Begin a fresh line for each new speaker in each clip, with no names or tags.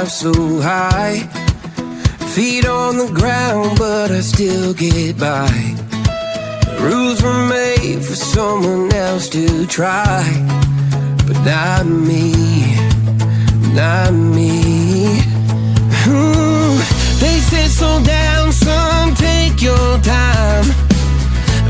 so high. Feet on the ground, but I still get by. Rules were made for someone else to try, but not me, not me. They said slow down, son, take your time,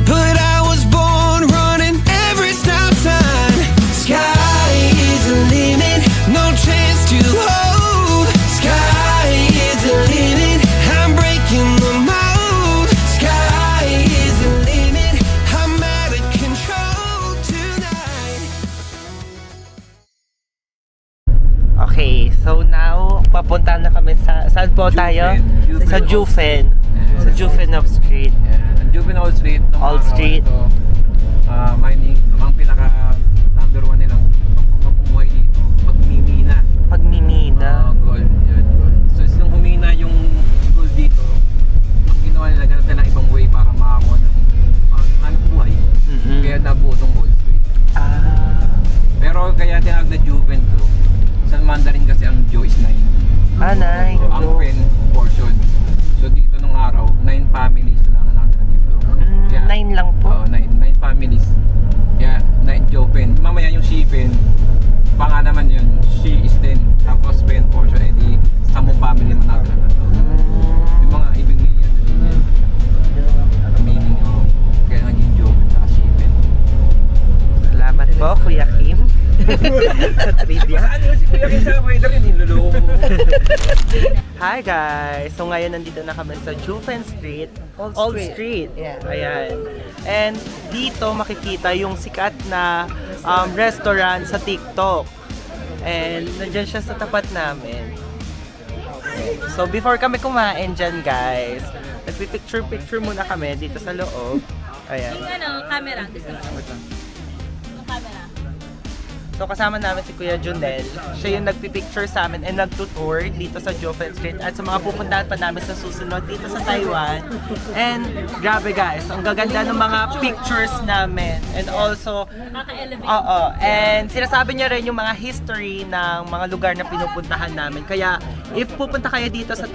but I was born running every stop sign. Sky is the limit, no chance to hold. Sky is the limit, I'm breaking the mold. Sky is the limit, I'm out of control tonight.
Okay, so now papunta na kami sa saan po tayo? Sa Jufen. Sa Juvenile Street.
Yeah. Juvenile Street.
Old Street.
Mining, ang pinaka number 1 nilang pamumuhay dito. Pagmimina.
Pagmimina.
Gold. Yun, gold. So, nung humina yung gold dito, ang ginawa nila, ganap nila ibang way para makakuha ng hanap buhay. Kaya nabuo tong Old Street. Pero kaya tinawag na Juven to. Sa Mandarin kasi ang Joe is 9.
Nice.
So, ang pen portion. So dito nung araw, 9 families lang ang nakatira dito. Kaya,
9 lang po?
Oo, 9 families. Kaya 9 Joe pen. Mamaya yung she pen, panga naman yun, she is 10. Tapos pen portion, edi 10 family mo nakatira dito. Yung mga ibig meaning na din yan. Meaning, kaya naging Joe pen at she pen.
Salamat po, Kuya Kim. Sa trivia.
Saan yun si Kuya Kim sa waiter yun? Niluloko mo.
Hi guys! So ngayon nandito na kami sa Juven Street. Old Street.
Yeah.
Ayan. And dito makikita yung sikat na restaurant sa TikTok. And nandyan siya sa tapat namin. So before kami kumain dyan guys, nagpipicture-picture muna kami dito sa loob. Ayan.
Yung camera. Gusto mo? Yung camera.
So kasama namin si Kuya Junel. Siya yung nagpipicture sa amin and nagtutour dito sa Juven Street at sa mga pupuntahan pa namin sa susunod dito sa Taiwan. And grabe guys, ang gaganda ng mga pictures namin. And also,
Kaka-elevate.
and sinasabi niya rin yung mga history ng mga lugar na pinupuntahan namin. Kaya if pupunta kayo dito sa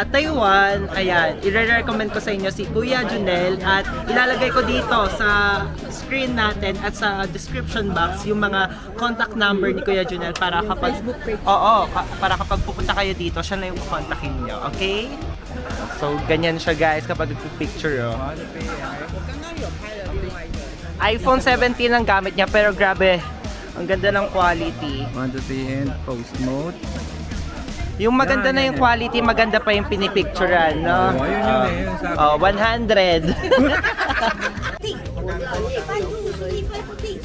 Taiwan, ayan, i-recommend ko sa inyo si Kuya Junel at ilalagay ko dito sa screen natin at sa description box yung mga contact number ni Kuya Junel para kapag para kapag pupunta kayo dito, siya na yung kontakin niyo, okay? So ganyan siya guys kapag nagpi-picture iPhone 17 ang gamit niya pero grabe, ang ganda ng quality.
1, 2, 3 and post mode.
Yung maganda na yung quality, maganda pa yung pinipicturean, no?
Ayun yun eh.
100.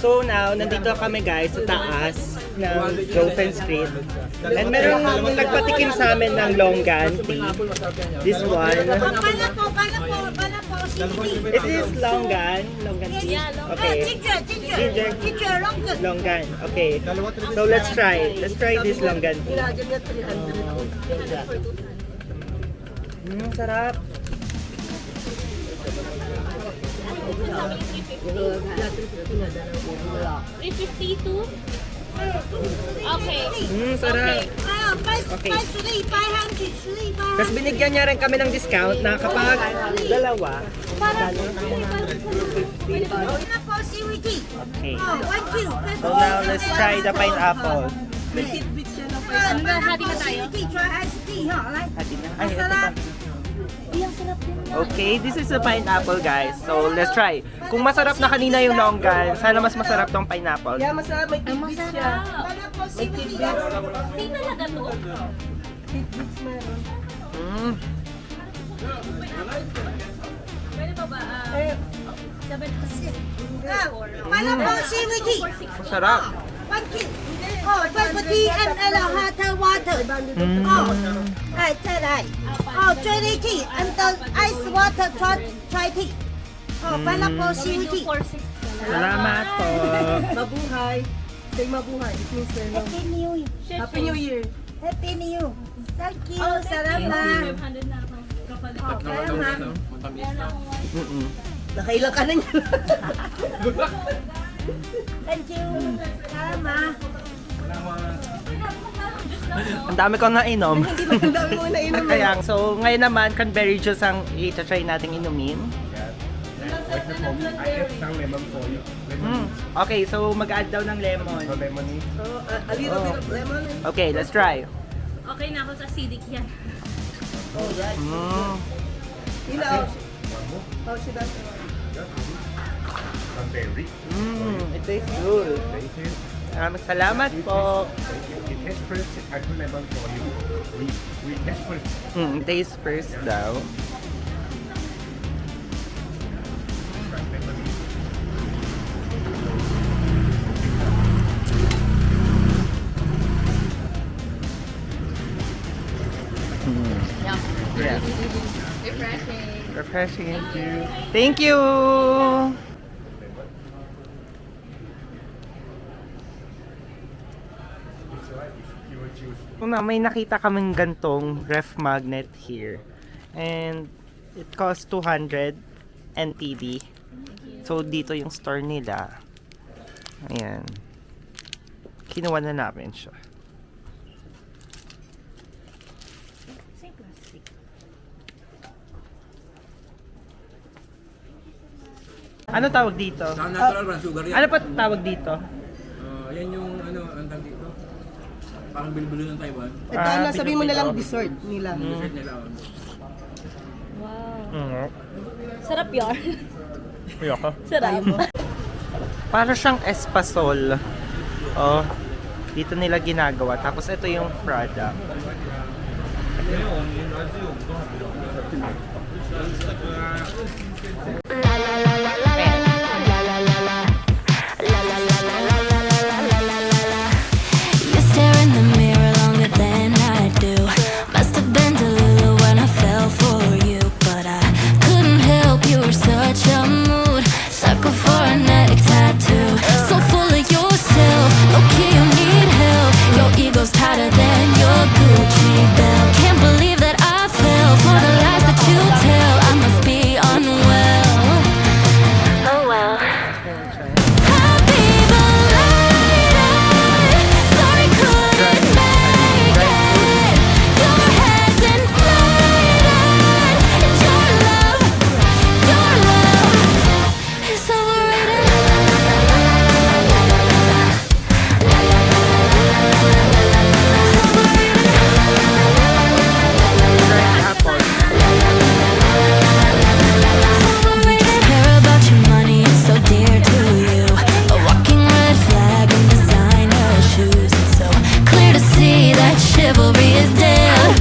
So now, nandito kami guys sa taas ng Juven Street. And merong nagpatikim sa amin ng longan tea. This one. It is longan tea. Okay. Ginger. Longan. Okay. So let's try. Let's try this longan tea. Sarap.
352? Okay.
Sarap. Okay. Tapos binigyan niya rin kami ng discount na kapag dalawa. Okay. So now let's try the pineapple.
Hati na tayo?
Hati na. Ay, ito pa. Okay, this is the pineapple guys. So let's try. Kung masarap na kanina yung longan, sana mas masarap tong pineapple.
Yeah, masarap. May tidbits siya. May tidbits.
Hindi talaga to?
Tidbits meron.
Pwede pa ba? 7
Masarap.
20 ml hot water. Dry tea and ice water 20. Pineapple seaweed.
Salamat po.
Mabuhay. Say mabuhay. It means
Happy New Year.
Happy New Year.
Happy New Year. Thank you. Salamat.
500 na ako. Kapalit.
Salamat.
Nakailang ka na niya.
Thank you. Salamat.
Ang dami kong nainom.
Hindi ba ang dami mo nainom?
Kaya, so ngayon naman, cranberry juice ang i-try nating inumin. Okay, so mag-add daw ng lemon.
So, a little bit of lemon.
Okay, let's try.
Okay na ako sa acidic yan.
Oh, right.
Mm.
Hila, how she does it.
It tastes good. Maraming salamat po. Taste first daw. Yeah.
Refreshing.
Refreshing. Thank you. May nakita kaming gantong ref magnet here. And it costs 200 NTD. So dito yung store nila. Ayan. Kinuha na namin siya. Ano tawag dito?
Natural brown sugar yan.
Ano pa tawag dito?
Yan yung ang tawag dito. Parang bilbilo ng Taiwan.
Ito, ano, sabihin mo na lang dessert nila.
Dessert nila.
Wow. Sarap yun.
Ayoko.
Sarap.
Para siyang espasol. Oh, dito nila ginagawa. Tapos ito yung product.
You stare in the mirror longer than I do. Must have been delulu when I fell for you, but I couldn't help. You were such a mood, sucker for a neck tattoo. So full of yourself, okay, you need help. Your ego's tighter than your Gucci belt. Can't believe that I fell for the lies that you tell. I must be unwell. Oh well. Happy belated. Sorry couldn't make it. Your head's inflated. And your love is overrated. We just care about your money, it's so dear to you. A walking red flag and designer shoes. It's so clear to see that chivalry is dead.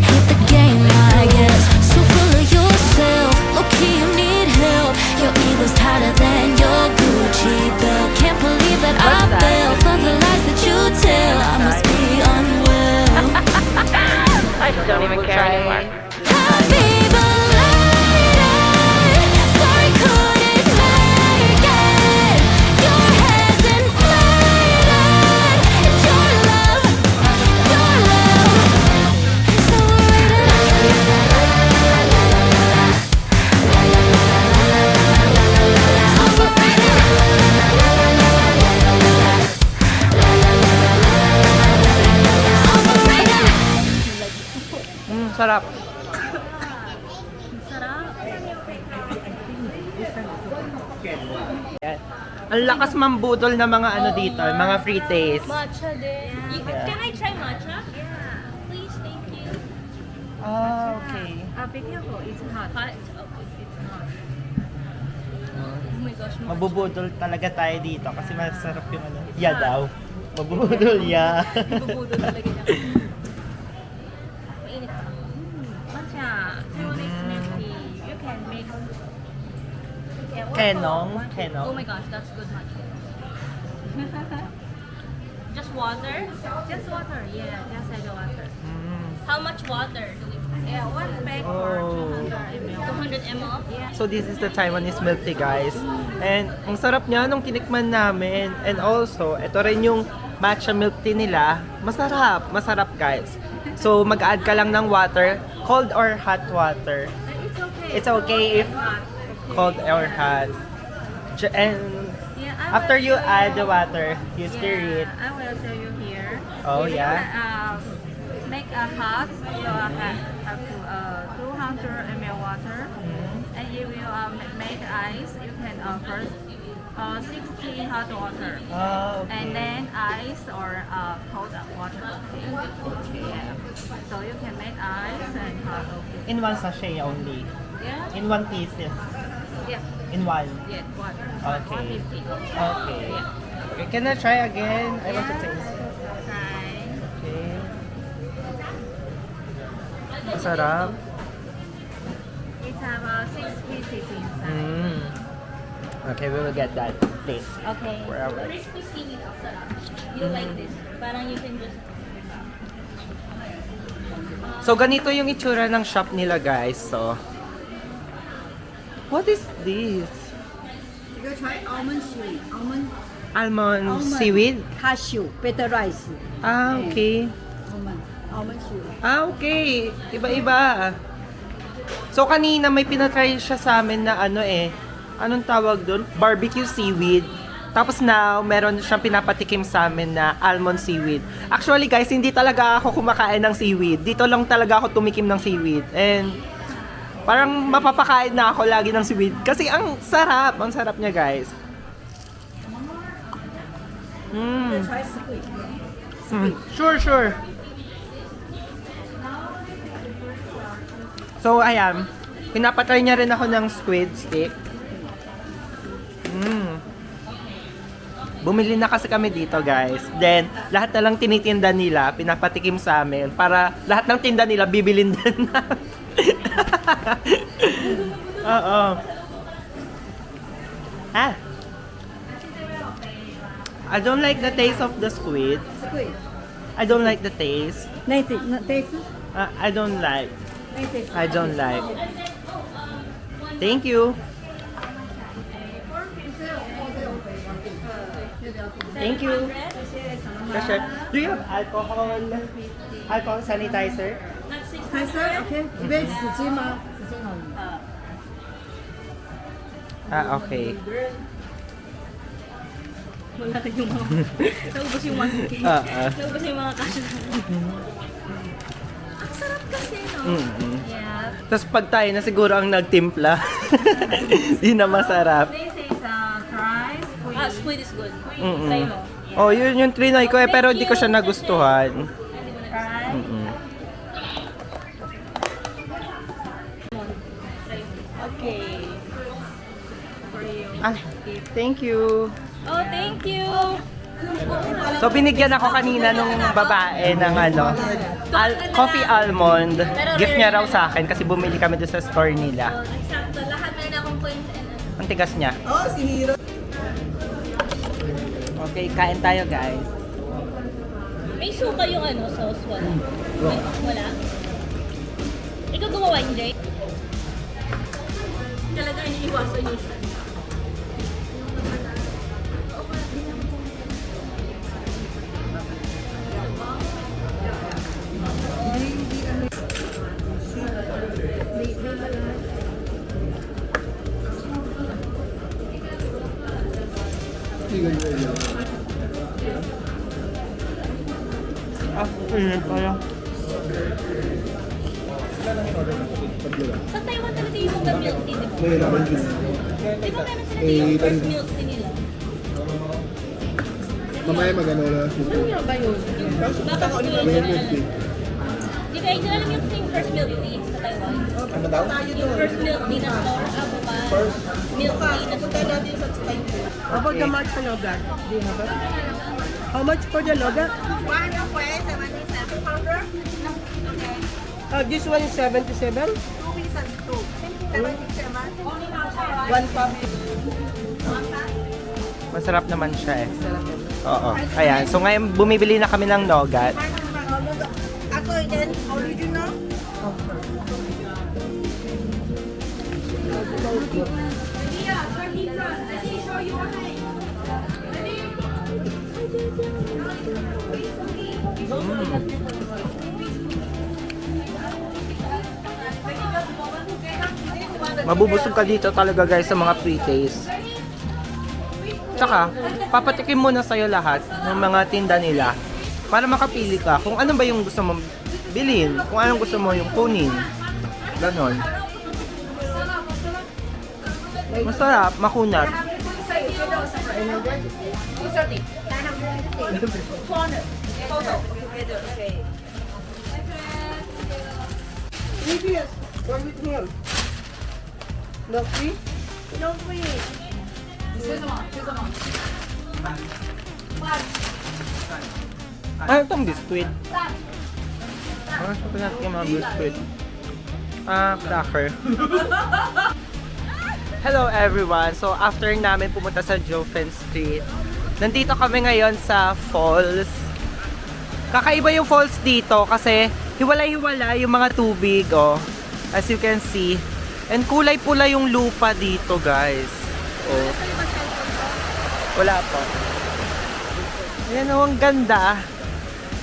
Hate the game, I guess. So full of yourself, low-key you need help. Your ego's tighter than your Gucci belt. Can't believe that I fell for the lies that you tell. I must be unwell.
I don't even care anymore.
Happy belated. Sorry couldn't make it. Your head's inflated. And your love is
Sarap. Yan. Ang lakas mambudol ng mga ano dito, mga free taste.
Matcha din. Can I try matcha? Yeah. Please, thank you.
Oh, okay.
It's hot. Hot? Oh, it's hot. Oh my gosh, matcha.
Mabubudol talaga tayo dito kasi masarap yung ano. Ya daw. Mabubudol ya.
Bubudol talaga niya. Mainit pa. Matcha. Truly milk tea. You can make...
Kenong.
Oh my gosh, that's good matcha. Just water? Just water, yeah. Just like the water. How much water do we put? Yeah, one bag for
Oh.
200 ml. 200 ml? Yeah.
So this is the Taiwanese milk tea, guys. And ang sarap niya nung tinikman namin. And also, ito rin yung matcha milk tea nila. Masarap. Masarap, guys. So mag-add ka lang ng water. Cold or hot water.
It's okay.
It's okay if cold or hot. And
Yeah, I
after
will
you
show
add the water, you stir it.
I will show you here.
Oh,
If you
yeah?
want,
make a hot, you have to 200 ml water. And if you make ice, you can first 60 hot water.
Okay.
And then ice or cold water. Yeah. So you can make ice and hot. Okay.
In one sachet only.
Yeah.
In one pieces.
Yeah.
In one.
Yeah. One.
Okay.
150.
Okay. Okay, can I try again? I want to taste it.
Try.
Okay. Masarap.
It's about 6 pieces inside.
Mm. Okay, we will get that, please.
Okay.
Forever.
Crispy seaweed ang sarap. You like this. Parang you can just...
So, ganito yung itsura ng shop nila, guys. So, what is this?
You go try almond seaweed.
Almond seaweed?
Cashew, better rice.
Ah, okay.
Almond seaweed.
Ah, okay. Iba-iba. So, kanina may pinatry siya sa amin na ano anong tawag doon? Barbecue seaweed. Tapos now, meron siyang pinapatikim sa amin na almond seaweed. Actually guys, hindi talaga ako kumakain ng seaweed. Dito lang talaga ako tumikim ng seaweed. And parang mapapakain na ako lagi ng seaweed. Kasi ang sarap niya guys.
Try squid.
Sure. So, ayan. Pinapatry niya rin ako ng squid stick. Bumili na kasi kami dito, guys. Then, lahat na lang tinitinda nila, pinapatikim sa amin. Para lahat ng tinda nila, bibilin din na. Oo. I don't like the taste of the squid.
Squid.
I don't like the taste.
Native. Taste.
I don't like.
Native.
I don't like. Thank you. Thank you. Kasha, do you have alcohol sanitizer?
Taste. Okay. 里面纸巾吗？纸巾好。
Ah, okay.
Wala rin yung mga... Naubos yung 1K. Naubos yung mga cash. Ang sarap kasi, no? Yeah.
Tapos pag tayo na siguro ang nagtimpla, di na masarap.
This is dry squid.
Ah, squid is good. Try mo.
Oh, yun yung trinay ko pero di ko siya nagustuhan.
Dry.
Okay.
Ah, thank you.
Oh, thank you.
So binigyan ako kanina nung babae ng coffee almond. Gift niya raw sa akin kasi bumili kami doon sa store nila.
Exacto. Lahat na rin akong points and
Ang tigas niya.
Oh, si Hiro.
Okay, kain tayo guys.
May suka yung sauce, wala. Wala? Ikaw gumawa, Jay? Talaga iniiwasan yun siya.
Ah, pala.
Sa Taiwan talaga yung mga milk tea, di ba? Di ba meron sila yung first milk tea nila?
Mamaya mag-ano na.
Baka tulad
May
na
milk tea.
Di ba yung alam yung first milk tea sa Taiwan?
Ano daw?
Yung first milk tea na store, ako pa. Milk tea na store.
How about the much for yogurt? Do you have it? How much for the yogurt? This one is 77? 1 cup.
Masarap naman siya eh. Oo. Ayan. So ngayon bumibili na kami ng nougat. Mabubusog ka dito talaga guys sa mga pre-taste. Tsaka, papatikim mo na sa'yo lahat ng mga tinda nila para makapili ka kung ano ba yung gusto mo bilhin. Kung anong gusto mo yung kunin. Ganon. Masarap, makunat.
Previous. One with milk. Milk free?
Ano itong biskuit? Ano sa pinat yung mga biskuit? Cracker. Hello everyone! So after namin pumunta sa Jofen Street, nandito kami ngayon sa falls. Kakaiba yung falls dito kasi hiwalay-hiwalay yung mga tubig, oh. As you can see. And kulay pula yung lupa dito, guys. Oh. Wala po. Ayan, oh, ang ganda.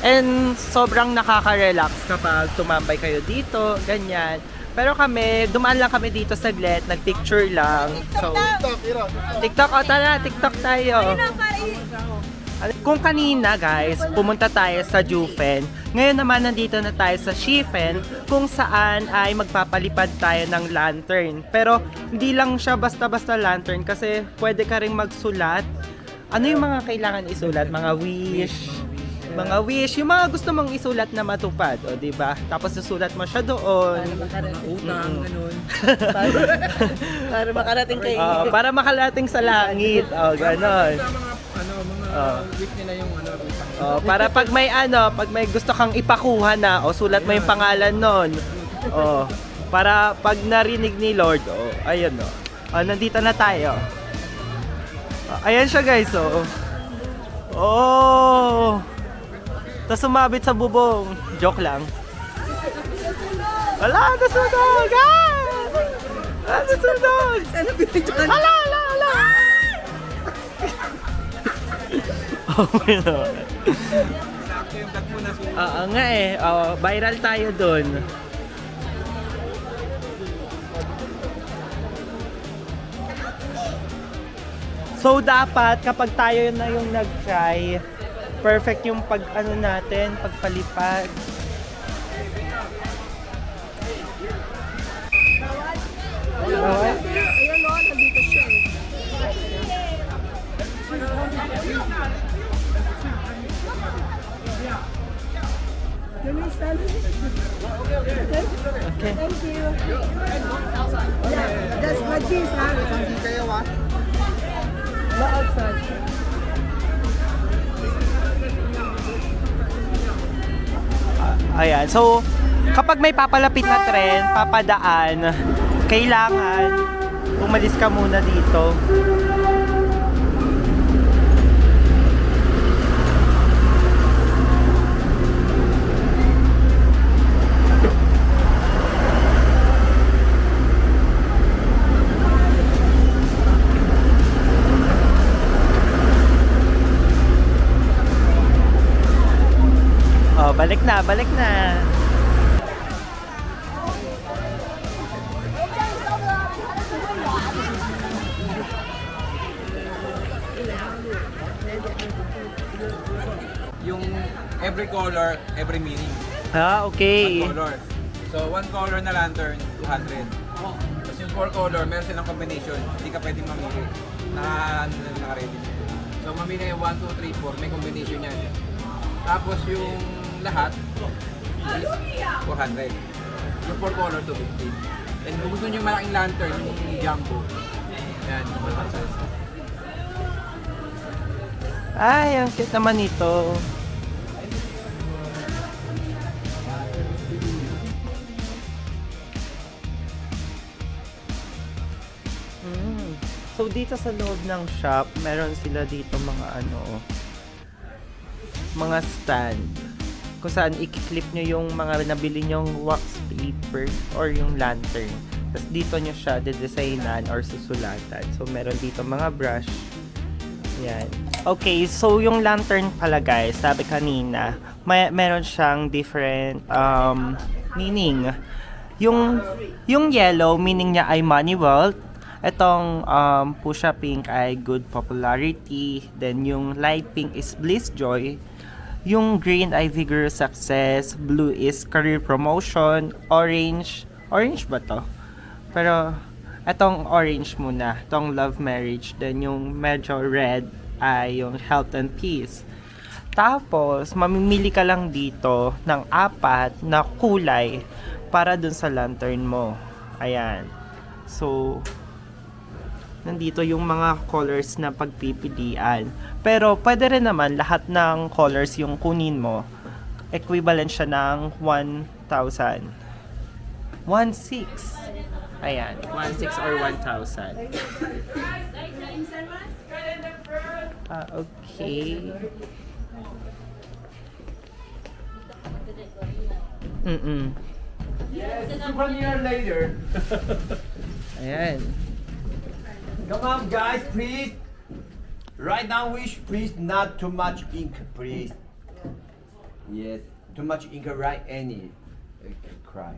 And sobrang nakaka-relax kapag tumambay kayo dito, ganyan. Pero kami, dumaan lang kami dito saglit, nag-picture lang. So, TikTok, oh tara, TikTok tayo. Kung kanina guys, pumunta tayo sa Jufen. Ngayon naman nandito na tayo sa Shifen kung saan ay magpapalipad tayo ng lantern. Pero hindi lang siya basta-basta lantern kasi pwede ka ring magsulat. Ano yung mga kailangan isulat? Mga wish, yung mga gusto mong isulat na matupad, o di ba? Tapos susulat mo siya doon.
Utang, ganun. Para makarating kay...
Para makalating sa langit. O, ganon.
Mga week nila yung
Para pag may gusto kang ipakuha na, o sulat mo yung pangalan nun. Para pag narinig ni Lord, ayun nandito na tayo. Ayan siya guys, Tapos sumabit sa bubong. Joke lang. Wala, nasunog! Nasunog!
Sana pinagyan.
Hala! Oh my God. Oo nga viral tayo dun. So dapat kapag tayo na yung nag-try, perfect yung natin, pagpalipad.
Ayan o, nandito siya eh. Can we stand?
Okay.
Thank you. That's my cheese, ha? No outside.
Ayan. So, kapag may papalapit na tren, papadaan, kailangan umalis ka muna dito. Balik na.
yung every color, every meaning.
Okay.
One color. So, one color na lantern, 200. Tapos yung 4 color, meron silang combination. Hindi ka pwedeng mamili. Naka-ready. So, mamili yung 1, 2, 3, 4. May combination yan. Tapos yung lahat is 400. Yung 4 color, 250. And kung gusto nyo yung malaking lantern, yung jumbo, yan, yung 1,000.
Ay, ang cute naman ito. So dito sa loob ng shop, meron sila dito mga stand kung saan i-clip nyo yung mga nabili nyong wax paper or yung lantern. Tapos dito nyo siya de-designan or susulatan. So meron dito mga brush. Yan. Okay, so yung lantern pala guys, sabi kanina, meron siyang different meaning. Yung yellow, meaning niya ay money wealth. Itong Pusha Pink ay good popularity. Then yung light pink is bliss joy. Yung green ay vigorous success, blue is career promotion, orange ba to? Pero etong orange muna, tong love marriage. Then yung medyo red ay yung health and peace. Tapos, mamimili ka lang dito ng 4 na kulay para dun sa lantern mo. Ayan. So, nandito yung mga colors na pagpipilian. Pero, pwede rin naman lahat ng colors yung kunin mo. Equivalent siya ng 1,000. 1,600. Ayan. 1,600 or 1,000. Okay.
Yes, 1 year later.
Ayan.
Come on, guys, please. Write down wish, please. Not too much ink, please. Yes, too much ink. Write any. Cry.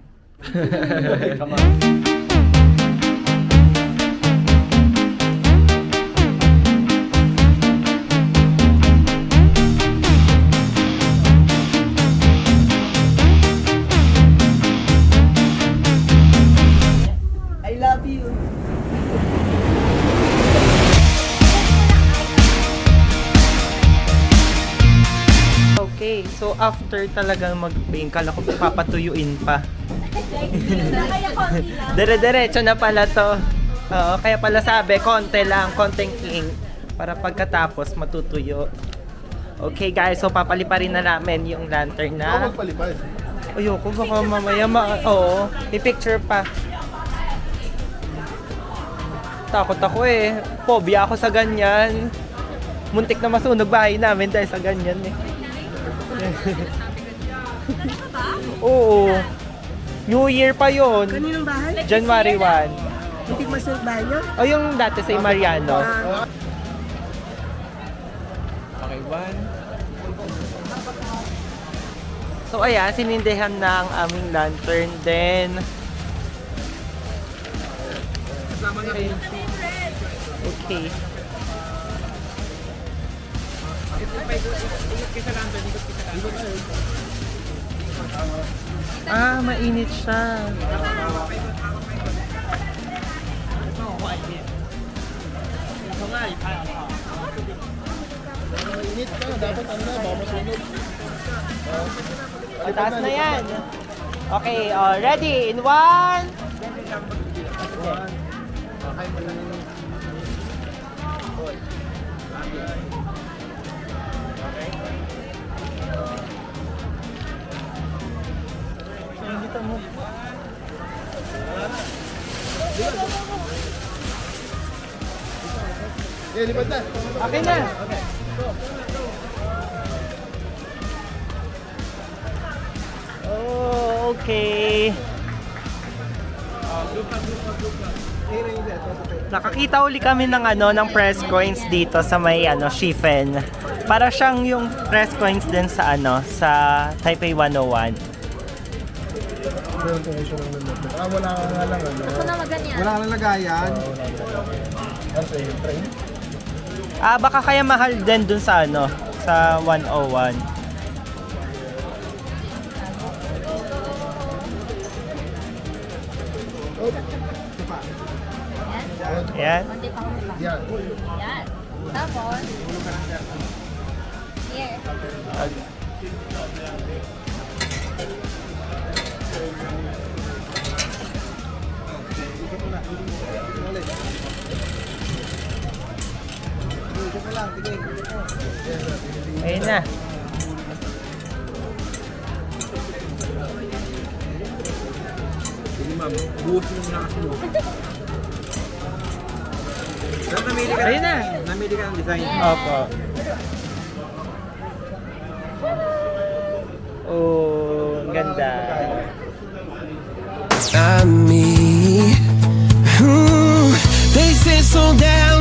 Come on.
I love you.
Okay, so after talagang mag-paint, kala ko papatuyuin pa.
Kaya konti lang.
Dire-diretso na pala to. Oo, kaya pala sabi, konti lang, konting ink. Para pagkatapos matutuyo. Okay guys, so papaliparin na namin yung lantern na.
Magpalipad.
Ayoko, baka mamaya oo, i-picture pa. Takot ako eh. Phobia ako sa ganyan. Muntik na masunog bahay namin dahil sa ganyan eh. Oo. New Year pa yon.
Kaninong bahay?
January 1.
Hindi masunod ba nyo?
O yung dati sa Mariano.
Ah,
Okay, 1. So ayan, sinindihan na ang aming lantern. Then, okay. Ah, mainit siya.
Init ka, dapat ano na, baka masunog.
Mataas na yan. Okay, ready? In 1.
Eh, lipat na.
Okay na. Oh, okay. Nakakita uli kami ng ng press coins dito sa may Shifen. Para siyang yung press coins din sa sa Taipei 101.
Ah, wala ka nga lang ano.
Ako na maganyan.
Wala ka lang lagayan. Ano sa iyo, train?
Baka kaya mahal din dun sa sa 101. Yan.
Konti pa.
Yan.
Yan. Tapos, here.
Ayun na.
Sige ma'am, buhos mo muna kasi mo. Pero namili ka
Ayun na.
Namili ka ng design.
Opo. Oh, ang ganda.
I'm me. They say slow down.